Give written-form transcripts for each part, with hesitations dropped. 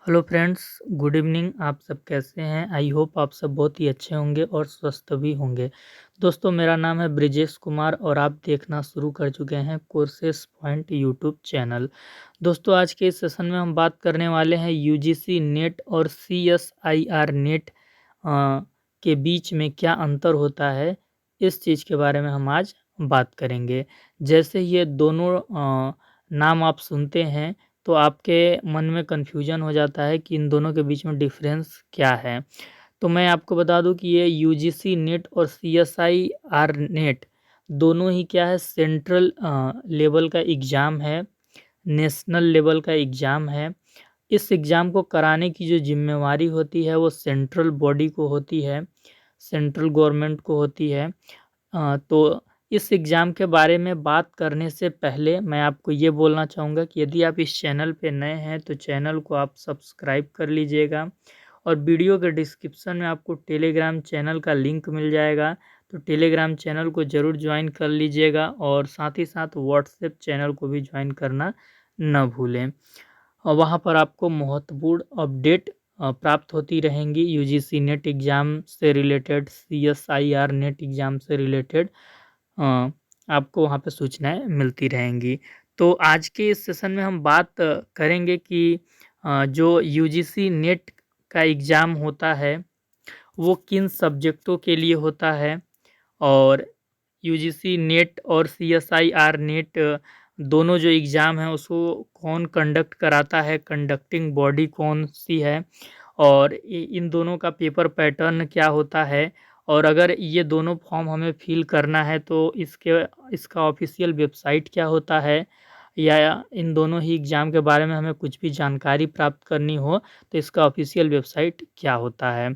Hello friends, good evening. आप सब कैसे हैं? आई होप आप सब बहुत ही अच्छे होंगे और स्वस्थ भी होंगे। दोस्तों, मेरा नाम है ब्रिजेश कुमार और आप देखना शुरू कर चुके हैं कोर्सेस पॉइंट यूट्यूब चैनल। दोस्तों, आज के इस सेशन में हम बात करने वाले हैं यूजीसी नेट और सीएसआईआर नेट के बीच में क्या अंतर होता है, इस चीज़ के बारे में हम आज बात करेंगे। जैसे ये दोनों नाम आप सुनते हैं तो आपके मन में कन्फ्यूजन हो जाता है कि इन दोनों के बीच में डिफरेंस क्या है। तो मैं आपको बता दूं कि ये यूजीसी नेट और सीएसआईआर नेट दोनों ही क्या है, सेंट्रल लेवल का एग्ज़ाम है, नेशनल लेवल का एग्ज़ाम है। इस एग्ज़ाम को कराने की जो जिम्मेवारी होती है वो सेंट्रल बॉडी को होती है, सेंट्रल गवर्नमेंट को होती है। तो इस एग्ज़ाम के बारे में बात करने से पहले मैं आपको ये बोलना चाहूँगा कि यदि आप इस चैनल पे नए हैं तो चैनल को आप सब्सक्राइब कर लीजिएगा और वीडियो के डिस्क्रिप्शन में आपको टेलीग्राम चैनल का लिंक मिल जाएगा। तो टेलीग्राम चैनल को ज़रूर ज्वाइन कर लीजिएगा और साथ ही साथ व्हाट्सएप चैनल को भी ज्वाइन करना न भूलें। और वहाँ पर आपको महत्वपूर्ण अपडेट प्राप्त होती रहेंगी यूजीसी नेट एग्ज़ाम से रिलेटेड, सीएसआईआर नेट एग्ज़ाम से रिलेटेड आपको वहाँ पे सूचनाएँ मिलती रहेंगी। तो आज के इस सेशन में हम बात करेंगे कि जो यूजीसी नेट का एग्ज़ाम होता है वो किन सब्जेक्टों के लिए होता है और यूजीसी नेट और सीएसआईआर नेट दोनों जो एग्ज़ाम हैं उसको कौन कंडक्ट कराता है, कंडक्टिंग बॉडी कौन-सी है और इन दोनों का पेपर पैटर्न क्या होता है और अगर ये दोनों फॉर्म हमें फिल करना है तो इसका ऑफ़िशियल वेबसाइट क्या होता है, या इन दोनों ही एग्ज़ाम के बारे में हमें कुछ भी जानकारी प्राप्त करनी हो तो इसका ऑफ़िशियल वेबसाइट क्या होता है।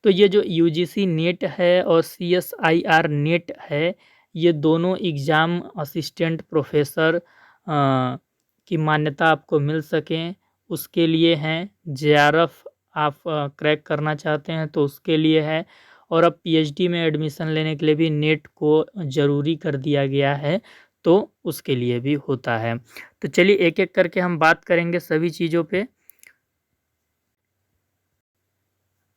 तो ये जो यूजीसी नेट है और सीएसआईआर नेट है, ये दोनों एग्ज़ाम असिस्टेंट प्रोफ़ेसर की मान्यता आपको मिल सकें उसके लिए हैं। जेआरएफ आप क्रैक करना चाहते हैं तो उसके लिए है और अब पीएचडी में एडमिशन लेने के लिए भी नेट को ज़रूरी कर दिया गया है, तो उसके लिए भी होता है। तो चलिए एक-एक करके हम बात करेंगे सभी चीज़ों पे।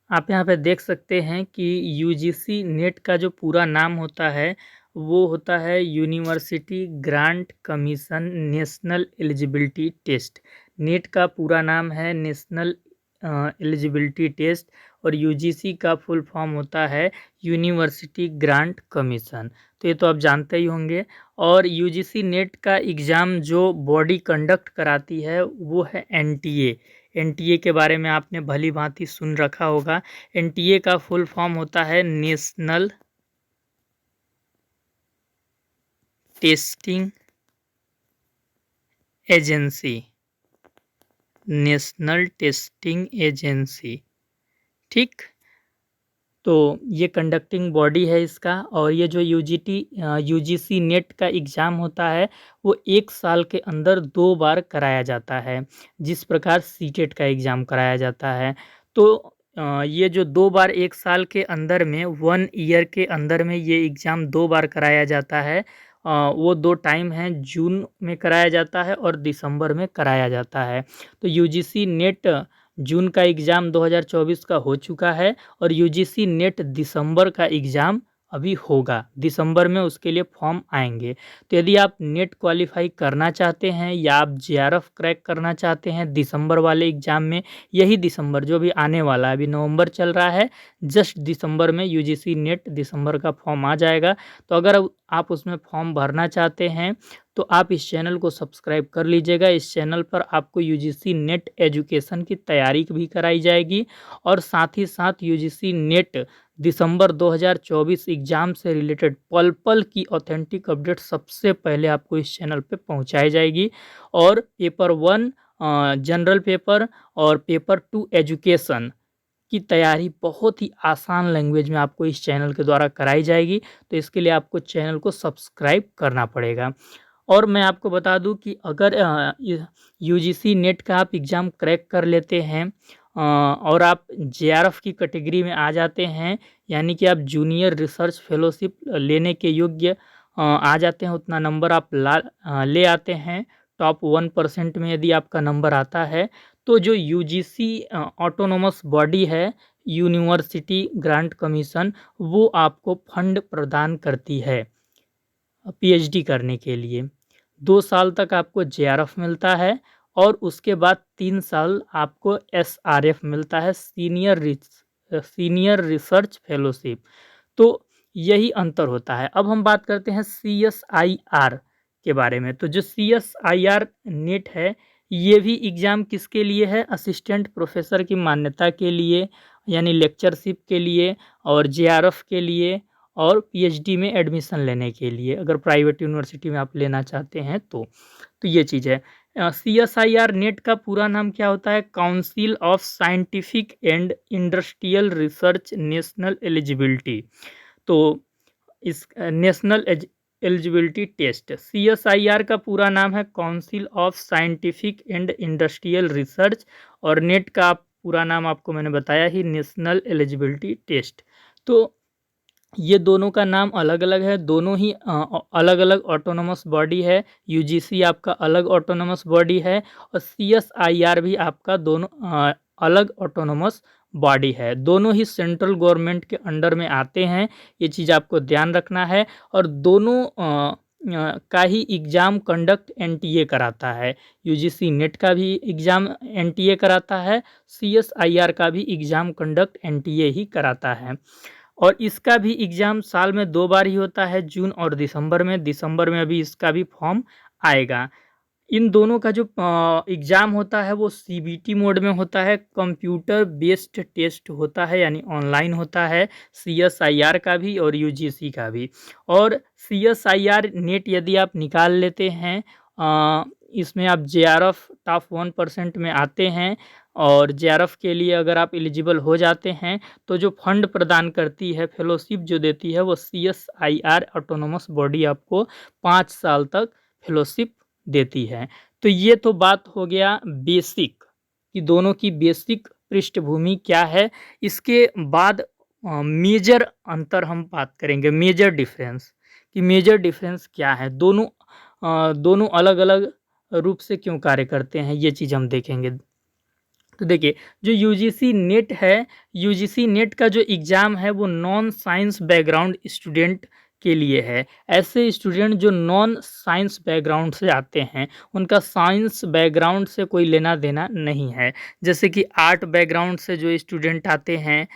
आप यहाँ पे देख सकते हैं कि यूजीसी नेट का जो पूरा नाम होता है वो होता है university grant commission national eligibility test. NET का पूरा नाम है नेशनल एलिजिबिलिटी टेस्ट और यूजीसी का फुल फॉर्म होता है यूनिवर्सिटी ग्रांट कमीशन। तो ये तो आप जानते ही होंगे। और यूजीसी नेट का एग्ज़ाम जो बॉडी कंडक्ट कराती है वो है एनटीए। एनटीए के बारे में आपने भली-भाँति सुन रखा होगा। एनटीए का फुल फॉर्म होता है national testing agency, national testing agency, ठीक? तो ये कंडक्टिंग बॉडी है इसका और ये जो यूजीसी नेट का एग्ज़ाम होता है वो 1 साल के अंदर 2 बार कराया जाता है, जिस प्रकार सीटेट का एग्ज़ाम कराया जाता है। तो ये जो 2 बार 1 साल के अंदर में 1 ईयर के अंदर में ये एग्ज़ाम 2 बार कराया जाता है। वो 2 टाइम हैं, जून में कराया जाता है और दिसंबर में कराया जाता है। तो यूजीसी नेट जून का एग्ज़ाम 2024 का हो चुका है और यूजीसी नेट दिसंबर का एग्ज़ाम अभी होगा, दिसंबर में उसके लिए फॉर्म आएँगे। तो यदि आप नेट क्वालीफ़ाई करना चाहते हैं या आप जेआरएफ क्रैक करना चाहते हैं दिसंबर वाले एग्ज़ाम में, यही दिसंबर जो भी आने वाला है, अभी नवंबर चल रहा है, जस्ट दिसंबर में यूजीसी नेट दिसंबर का फॉर्म आ जाएगा। तो अगर आप उसमें फॉर्म भरना चाहते हैं तो आप इस चैनल को सब्सक्राइब कर लीजिएगा। इस चैनल पर आपको यूजीसी नेट एजुकेशन की तैयारी भी कराई जाएगी और साथ ही साथ यूजीसी नेट दिसंबर 2024 एग्ज़ाम से रिलेटेड पल-पल की ऑथेंटिक अपडेट सबसे पहले आपको इस चैनल पे पहुँचाई जाएगी। और पेपर 1 जनरल पेपर और पेपर 2 एजुकेशन की तैयारी बहुत ही आसान लैंग्वेज में आपको इस चैनल के द्वारा कराई जाएगी। तो इसके लिए आपको चैनल को सब्सक्राइब करना पड़ेगा। और मैं आपको बता दूं कि अगर यूजीसी नेट का आप एग्ज़ाम क्रैक कर लेते हैं और आप जेआरएफ की कैटेगरी में आ जाते हैं, यानी कि आप जूनियर रिसर्च फेलोशिप लेने के योग्य आ जाते हैं, उतना नंबर आप ले आते हैं टॉप 1% में यदि आपका नंबर आता है तो जो यूजीसी ऑटोनोमस बॉडी है, यूनिवर्सिटी ग्रांट कमीशन, वो आपको फंड प्रदान करती है पीएचडी करने के लिए। 2 साल तक आपको जेआरएफ मिलता है और उसके बाद 3 साल आपको एसआरएफ मिलता है, सीनियर रिसर्च फेलोशिप। तो यही अंतर होता है। अब हम बात करते हैं सीएसआईआर के बारे में। तो जो सीएसआईआर नेट है, ये भी एग्ज़ाम किसके लिए है? असिस्टेंट प्रोफेसर की मान्यता के लिए, यानी लेक्चरशिप के लिए, और जेआरएफ के लिए, और पीएचडी में एडमिशन लेने के लिए, अगर प्राइवेट यूनिवर्सिटी में आप लेना चाहते हैं तो ये चीज़ है। सीएसआईआर नेट का पूरा नाम क्या होता है? Council of scientific and industrial research national eligibility. तो इस नेशनल एलिजिबिलिटी टेस्ट, सीएसआईआर का पूरा नाम है council of scientific and industrial research, और नेट का पूरा नाम आपको मैंने बताया ही, नेशनल एलिजिबिलिटी टेस्ट। तो ये दोनों का नाम अलग-अलग है, दोनों ही अलग-अलग ऑटोनोमस बॉडी है। यूजीसी आपका अलग ऑटोनोमस बॉडी है और सीएसआईआर भी आपका दोनों अलग ऑटोनोमस बॉडी है। दोनों ही सेंट्रल गवर्नमेंट के अंडर में आते हैं, ये चीज़ आपको ध्यान रखना है। और दोनों का ही एग्ज़ाम कंडक्ट एनटीए कराता है। यूजीसी नेट का भी एग्ज़ाम एनटीए कराता है, सीएसआईआर का भी एग्ज़ाम कंडक्ट एनटीए ही कराता है। और इसका भी एग्ज़ाम साल में 2 बार ही होता है, जून और दिसंबर में। दिसंबर में अभी इसका भी फॉर्म आएगा। इन दोनों का जो एग्ज़ाम होता है वो सीबीटी मोड में होता है, कंप्यूटर बेस्ड टेस्ट होता है, यानी ऑनलाइन होता है, सीएसआईआर का भी और यूजीसी का भी। और सीएसआईआर नेट यदि आप निकाल लेते हैं, इसमें आप जेआरएफ टॉप 1% में आते हैं, और जेआरएफ के लिए अगर आप एलिजिबल हो जाते हैं तो जो फंड प्रदान करती है, फेलोशिप जो देती है, वो सीएसआईआर ऑटोनोमस बॉडी आपको 5 साल तक फेलोशिप देती है। तो ये तो बात हो गया बेसिक, कि दोनों की बेसिक पृष्ठभूमि क्या है। इसके बाद मेजर अंतर हम बात करेंगे, मेजर डिफरेंस, कि मेजर डिफरेंस क्या है, दोनों अलग-अलग रूप से क्यों कार्य करते हैं, ये चीज़ हम देखेंगे। तो देखिए, जो यूजीसी नेट है, यूजीसी नेट का जो एग्ज़ाम है वो नॉन साइंस बैकग्राउंड स्टूडेंट के लिए है। ऐसे स्टूडेंट जो नॉन साइंस बैकग्राउंड से आते हैं, उनका साइंस बैकग्राउंड से कोई लेना देना नहीं है। जैसे कि आर्ट बैकग्राउंड से जो स्टूडेंट आते हैं,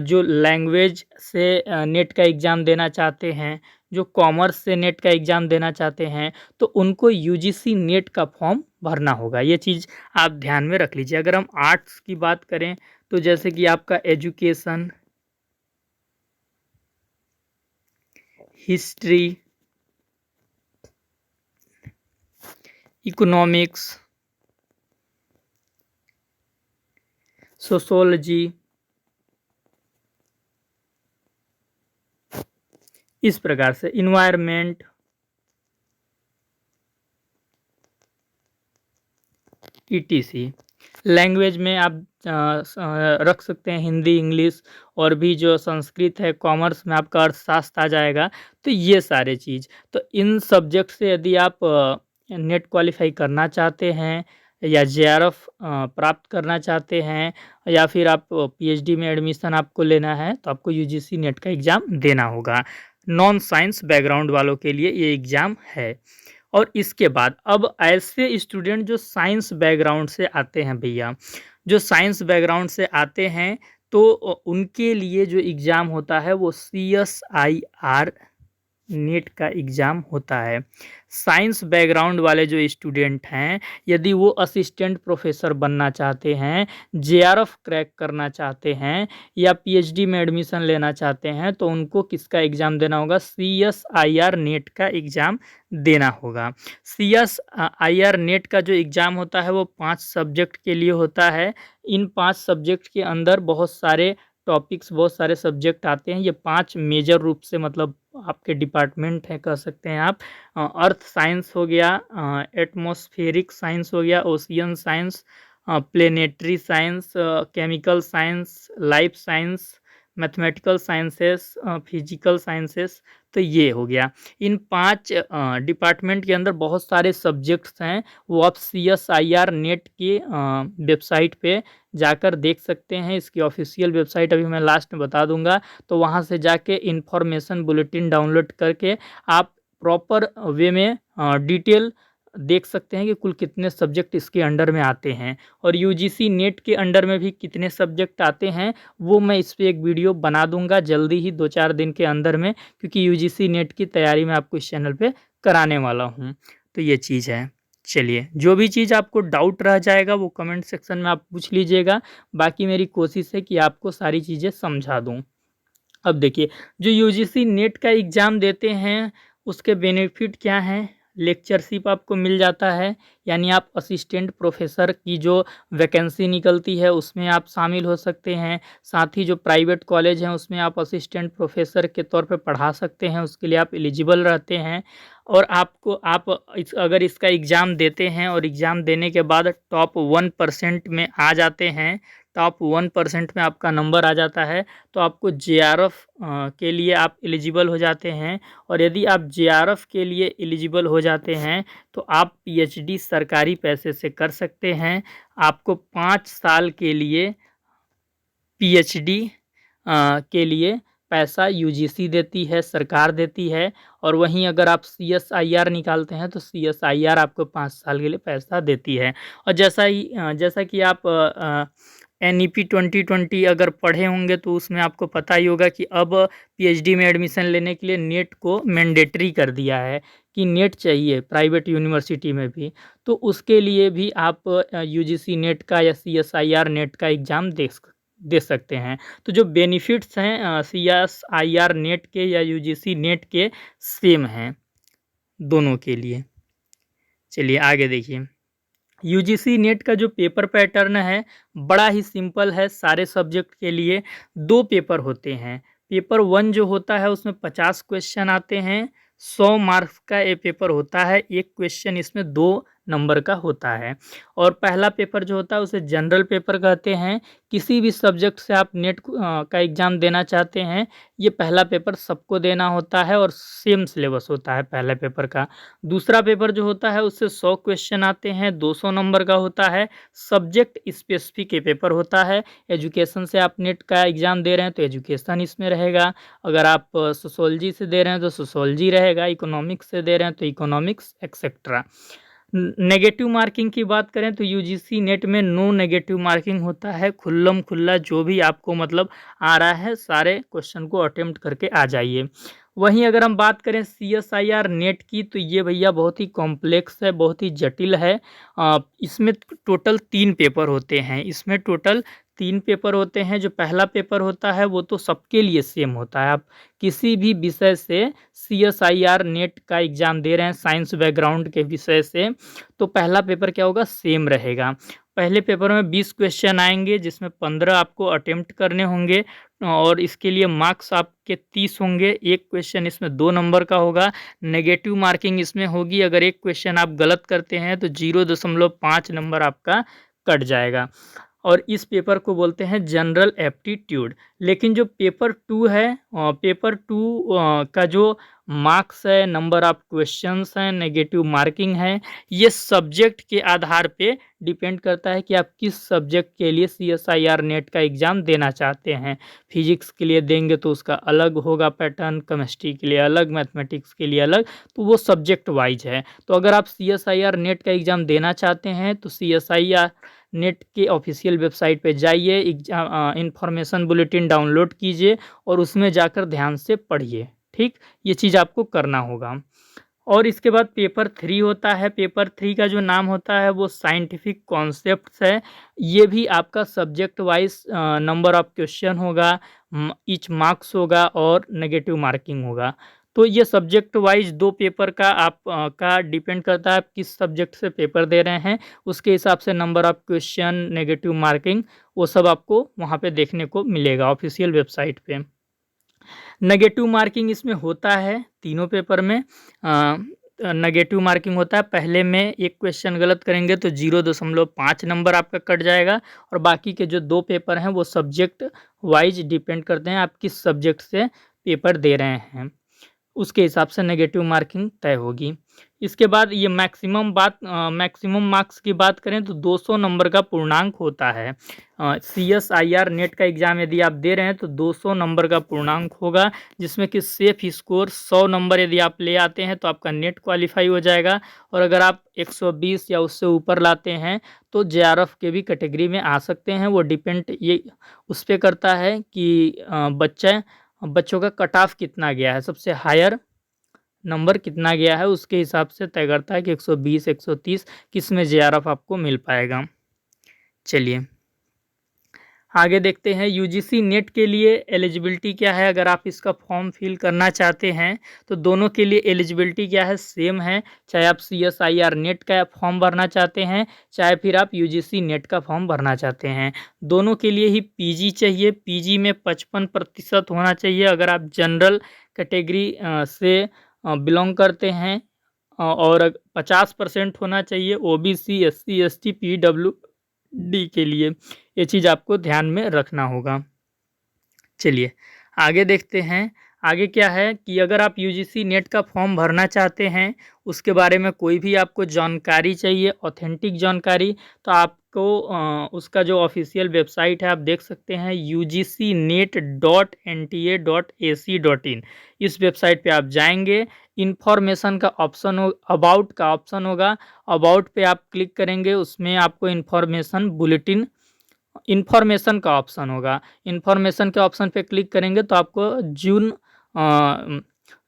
जो लैंग्वेज से नेट का एग्ज़ाम देना चाहते हैं, जो कॉमर्स से नेट का एग्ज़ाम देना चाहते हैं, तो उनको यूजीसी नेट का फॉर्म भरना होगा। ये चीज़ आप ध्यान में रख लीजिए। अगर हम आर्ट्स की बात करें तो जैसे कि आपका एजुकेशन, हिस्ट्री, इकोनॉमिक्स, सोशियोलॉजी, इस प्रकार से इन्वायरमेंट, ईटीसी। लैंग्वेज में आप रख सकते हैं हिंदी, इंग्लिश, और भी जो संस्कृत है, कॉमर्स में आपका अर्थशास्त्र आ जाएगा। तो ये सारे चीज़, तो इन सब्जेक्ट से यदि आप नेट क्वालिफाई करना चाहते हैं, या जेआरएफ प्राप्त करना चाहते हैं, या फिर आप पीएचडी में एडमिशन आपको लेना है, तो आपको यूजीसी नेट का एग्ज़ाम देना होगा। नॉन साइंस बैकग्राउंड वालों के लिए ये एग्ज़ाम है। और इसके बाद अब ऐसे स्टूडेंट जो साइंस बैकग्राउंड से आते हैं भैया, जो साइंस बैकग्राउंड से आते हैं, तो उनके लिए जो एग्ज़ाम होता है वो सीएसआईआर नेट का एग्ज़ाम होता है। साइंस बैकग्राउंड वाले जो स्टूडेंट हैं, यदि वो असिस्टेंट प्रोफेसर बनना चाहते हैं, जेआरएफ क्रैक करना चाहते हैं, या पीएचडी में एडमिशन लेना चाहते हैं, तो उनको किसका एग्ज़ाम देना होगा? सीएसआईआर नेट का एग्ज़ाम देना होगा। सीएसआईआर नेट का जो एग्ज़ाम होता है वो 5 सब्जेक्ट के लिए होता है। इन 5 सब्जेक्ट के अंदर बहुत सारे टॉपिक्स, बहुत सारे सब्जेक्ट आते हैं। ये 5 मेजर रूप से, मतलब आपके डिपार्टमेंट हैं, कह सकते हैं आप। अर्थ साइंस हो गया, एटमॉस्फेरिक साइंस हो गया, ocean science, planetary science, chemical science, life science, mathematical sciences, physical sciences, तो ये हो गया। इन 5 डिपार्टमेंट के अंदर बहुत सारे सब्जेक्ट्स हैं, वो आप CSIR नेट की वेबसाइट पे जाकर देख सकते हैं। इसकी ऑफिशियल वेबसाइट अभी मैं लास्ट में बता दूंगा, तो वहाँ से जाके इन्फॉर्मेशन बुलेटिन डाउनलोड करके आप प्रॉपर वे में डिटेल देख सकते हैं कि कुल कितने सब्जेक्ट इसके अंडर में आते हैं, और UGC नेट के अंडर में भी कितने सब्जेक्ट आते हैं वो मैं इस पे एक वीडियो बना दूंगा जल्दी ही 2-4 दिन के अंदर में, क्योंकि UGC नेट की तैयारी मैं आपको इस चैनल पे कराने वाला हूँ। तो ये चीज़ है। चलिए, जो भी चीज़ आपको डाउट रह जाएगा वो कमेंट सेक्शन में आप पूछ लीजिएगा, बाकी मेरी कोशिश है कि आपको सारी चीज़ें समझा दूँ। अब देखिए, जो UGC नेट का एग्ज़ाम देते हैं उसके बेनिफिट क्या हैं? लेक्चरशिप आपको मिल जाता है, यानी आप असिस्टेंट प्रोफेसर की जो वैकेंसी निकलती है उसमें आप शामिल हो सकते हैं। साथ ही जो प्राइवेट कॉलेज हैं उसमें आप असिस्टेंट प्रोफेसर के तौर पे पढ़ा सकते हैं, उसके लिए आप एलिजिबल रहते हैं। और अगर इसका एग्ज़ाम देते हैं और एग्ज़ाम देने के बाद टॉप 1% में आ जाते हैं, टॉप 1% में आपका नंबर आ जाता है, तो आपको JRF के लिए आप एलिजिबल हो जाते हैं। और यदि आप JRF के लिए एलिजिबल हो जाते हैं तो आप PhD सरकारी पैसे से कर सकते हैं। आपको 5 साल के लिए PhD के लिए पैसा UGC देती है, सरकार देती है। और वहीं अगर आप CSIR निकालते हैं तो CSIR आपको 5 साल के लिए पैसा देती है। और जैसा कि आप NEP 2020 अगर पढ़े होंगे तो उसमें आपको पता ही होगा कि अब PhD में एडमिशन लेने के लिए नेट को मैंडेटरी कर दिया है कि नेट चाहिए प्राइवेट यूनिवर्सिटी में भी। तो उसके लिए भी आप UGC नेट का या CSIR नेट का एग्ज़ाम दे सकते हैं। तो जो बेनिफिट्स हैं CSIR नेट के या UGC नेट के सेम हैं दोनों के लिए। चलिए आगे देखिए, UGC नेट का जो पेपर पैटर्न है बड़ा ही सिंपल है। सारे सब्जेक्ट के लिए 2 पेपर होते हैं। पेपर 1 जो होता है उसमें 50 क्वेश्चन आते हैं, 100 मार्क्स का ये पेपर होता है। एक क्वेश्चन इसमें 2 नंबर का होता है। और पहला पेपर जो होता है उसे जनरल पेपर कहते हैं। किसी भी सब्जेक्ट से आप नेट का एग्ज़ाम देना चाहते हैं, ये पहला पेपर सबको देना होता है और सेम सिलेबस होता है पहले पेपर का। दूसरा पेपर जो होता है उससे 100 क्वेश्चन आते हैं, 200 नंबर का होता है। सब्जेक्ट स्पेसिफिक ये पेपर होता है। एजुकेशन से आप नेट का एग्ज़ाम दे रहे हैं तो एजुकेशन इसमें रहेगा। अगर आप सोशियोलॉजी से दे रहे हैं तो सोशियोलॉजी रहेगा, इकोनॉमिक्स से दे रहे हैं तो इकोनॉमिक्स एक्सेट्रा। नेगेटिव मार्किंग की बात करें तो UGC नेट में नो नेगेटिव मार्किंग होता है। खुल्लम खुल्ला जो भी आपको मतलब आ रहा है सारे क्वेश्चन को अटेम्प्ट करके आ जाइए। वहीं अगर हम बात करें CSIR नेट की तो ये भैया बहुत ही कॉम्प्लेक्स है, बहुत ही जटिल है। इसमें टोटल 3 पेपर होते हैं। इसमें टोटल 3 पेपर होते हैं। जो पहला पेपर होता है वो तो सबके लिए सेम होता है। आप किसी भी विषय से CSIR नेट का एग्ज़ाम दे रहे हैं साइंस बैकग्राउंड के विषय से, तो पहला पेपर क्या होगा, सेम रहेगा। पहले पेपर में 20 क्वेश्चन आएंगे जिसमें 15 आपको अटेम्प्ट करने होंगे और इसके लिए मार्क्स आपके 30 होंगे। एक क्वेश्चन इसमें 2 नंबर का होगा। नेगेटिव मार्किंग इसमें होगी, अगर एक क्वेश्चन आप गलत करते हैं तो 0.5 नंबर आपका कट जाएगा। और इस पेपर को बोलते हैं जनरल एप्टीट्यूड। लेकिन जो पेपर 2 है, पेपर 2 का जो मार्क्स है, नंबर ऑफ क्वेश्चंस हैं, नेगेटिव मार्किंग है, ये सब्जेक्ट के आधार पे डिपेंड करता है कि आप किस सब्जेक्ट के लिए CSIR नेट का एग्ज़ाम देना चाहते हैं। फिजिक्स के लिए देंगे तो उसका अलग होगा पैटर्न, केमिस्ट्री के लिए अलग, मैथमेटिक्स के लिए अलग, तो वो सब्जेक्ट वाइज है। तो अगर आप CSIR नेट का एग्ज़ाम देना चाहते हैं तो CSIR नेट के ऑफिशियल वेबसाइट पे जाइए, एग्जाम इन्फॉर्मेशन बुलेटिन डाउनलोड कीजिए और उसमें जाकर ध्यान से पढ़िए। ठीक, ये चीज़ आपको करना होगा। और इसके बाद पेपर 3 होता है। पेपर 3 का जो नाम होता है वो साइंटिफिक कॉन्सेप्ट्स है। ये भी आपका subject wise number of question होगा, ईच मार्क्स होगा और नेगेटिव मार्किंग होगा। तो ये सब्जेक्ट वाइज 2 पेपर का का डिपेंड करता है आप किस सब्जेक्ट से पेपर दे रहे हैं, उसके हिसाब से number of question, negative marking, वो सब आपको वहाँ पे देखने को मिलेगा ऑफिशियल वेबसाइट पे। नेगेटिव मार्किंग इसमें होता है तीनों पेपर में। नेगेटिव मार्किंग होता है। पहले में एक क्वेश्चन गलत करेंगे तो 0.5 नंबर आपका कट जाएगा, और बाकी के जो 2 पेपर हैं वो सब्जेक्ट वाइज डिपेंड करते हैं आप किस सब्जेक्ट से पेपर दे रहे हैं, उसके हिसाब से नेगेटिव मार्किंग तय होगी। इसके बाद ये मैक्सिमम मार्क्स की बात करें तो 200 नंबर का पूर्णांक होता है। CSIR नेट का एग्ज़ाम यदि आप दे रहे हैं तो 200 नंबर का पूर्णांक होगा, जिसमें कि सेफ स्कोर 100 नंबर यदि आप ले आते हैं तो आपका नेट क्वालिफाई हो जाएगा, और अगर आप 120 या उससे ऊपर लाते हैं तो JRF के भी कैटेगरी में आ सकते हैं। वो डिपेंड ये उस पे करता है कि बच्चों का कट ऑफ कितना गया है, सबसे हायर नंबर कितना गया है, उसके हिसाब से तय करता है कि 120 130 किस में JRF आपको मिल पाएगा। चलिए आगे देखते हैं यूजीसी नेट के लिए एलिजिबिलिटी क्या है। अगर आप इसका फॉर्म फिल करना चाहते हैं तो दोनों के लिए एलिजिबिलिटी क्या है, सेम है। चाहे आप CSIR नेट का फॉर्म भरना चाहते हैं, चाहे फिर आप यूजीसी नेट का फॉर्म भरना चाहते हैं, दोनों के लिए ही पीजी चाहिए। पीजी में 55% होना चाहिए अगर आप जनरल कैटेगरी से बिलोंग करते हैं, और 50% होना चाहिए OBC SC ST PWD के लिए। ये चीज़ आपको ध्यान में रखना होगा। चलिए आगे देखते हैं। आगे क्या है कि अगर आप यूजीसी नेट का फॉर्म भरना चाहते हैं, उसके बारे में कोई भी आपको जानकारी चाहिए, ऑथेंटिक जानकारी, तो आपको उसका जो ऑफिशियल वेबसाइट है आप देख सकते हैं ugcnet.nta.ac.in। इस वेबसाइट पे आप जाएंगे, इन्फॉर्मेशन का ऑप्शन हो, अबाउट का ऑप्शन होगा, अबाउट पे आप क्लिक करेंगे, उसमें आपको इन्फॉर्मेशन का ऑप्शन होगा। इन्फॉर्मेशन के ऑप्शन पे क्लिक करेंगे तो आपको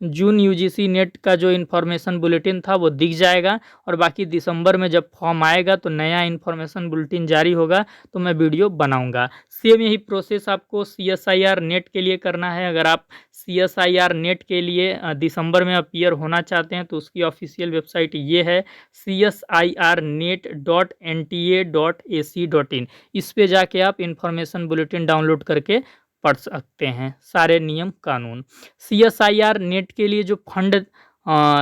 जून यूजीसी नेट का जो इन्फॉर्मेशन बुलेटिन था वो दिख जाएगा, और बाकी दिसंबर में जब फॉर्म आएगा तो नया इन्फॉर्मेशन बुलेटिन जारी होगा तो मैं वीडियो बनाऊंगा। सेम यही प्रोसेस आपको CSIR नेट के लिए करना है। अगर आप CSIR नेट के लिए दिसंबर में अपीयर होना चाहते हैं तो उसकी ऑफिशियल वेबसाइट ये है csirnet.nta.ac.in। इस पे जाके आप इन्फॉर्मेशन बुलेटिन डाउनलोड करके पढ़ सकते हैं सारे नियम कानून। CSIR नेट के लिए जो फंड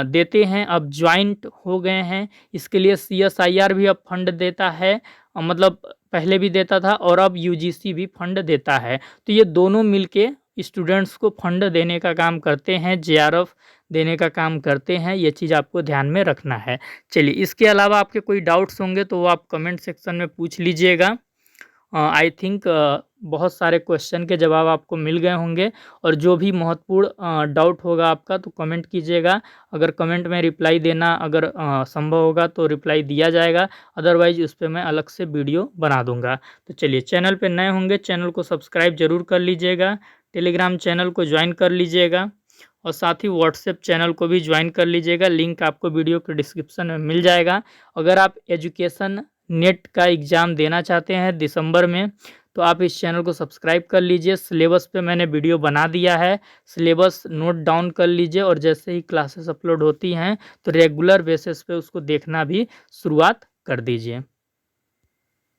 देते हैं अब ज्वाइंट हो गए हैं, इसके लिए CSIR भी अब फंड देता है, मतलब पहले भी देता था और अब यूजीसी भी फंड देता है। तो ये दोनों मिलके स्टूडेंट्स को फंड देने का काम करते हैं, JRF देने का काम करते हैं। ये चीज़ आपको ध्यान में रखना है। चलिए इसके अलावा आपके कोई डाउट्स होंगे तो वो आप कमेंट सेक्शन में पूछ लीजिएगा। आई थिंक बहुत सारे क्वेश्चन के जवाब आपको मिल गए होंगे, और जो भी महत्वपूर्ण डाउट होगा आपका तो कमेंट कीजिएगा। अगर कमेंट में रिप्लाई देना अगर संभव होगा तो रिप्लाई दिया जाएगा, अदरवाइज उस पर मैं अलग से वीडियो बना दूंगा। तो चलिए चैनल पे नए होंगे चैनल को सब्सक्राइब जरूर कर लीजिएगा, टेलीग्राम चैनल को ज्वाइन कर लीजिएगा, और साथ ही व्हाट्सएप चैनल को भी ज्वाइन कर लीजिएगा। लिंक आपको वीडियो के डिस्क्रिप्शन में मिल जाएगा। अगर आप एजुकेशन नेट का एग्ज़ाम देना चाहते हैं दिसंबर में तो आप इस चैनल को सब्सक्राइब कर लीजिए। सिलेबस पे मैंने वीडियो बना दिया है, सिलेबस नोट डाउन कर लीजिए, और जैसे ही क्लासेस अपलोड होती हैं तो रेगुलर बेसिस पे उसको देखना भी शुरुआत कर दीजिए।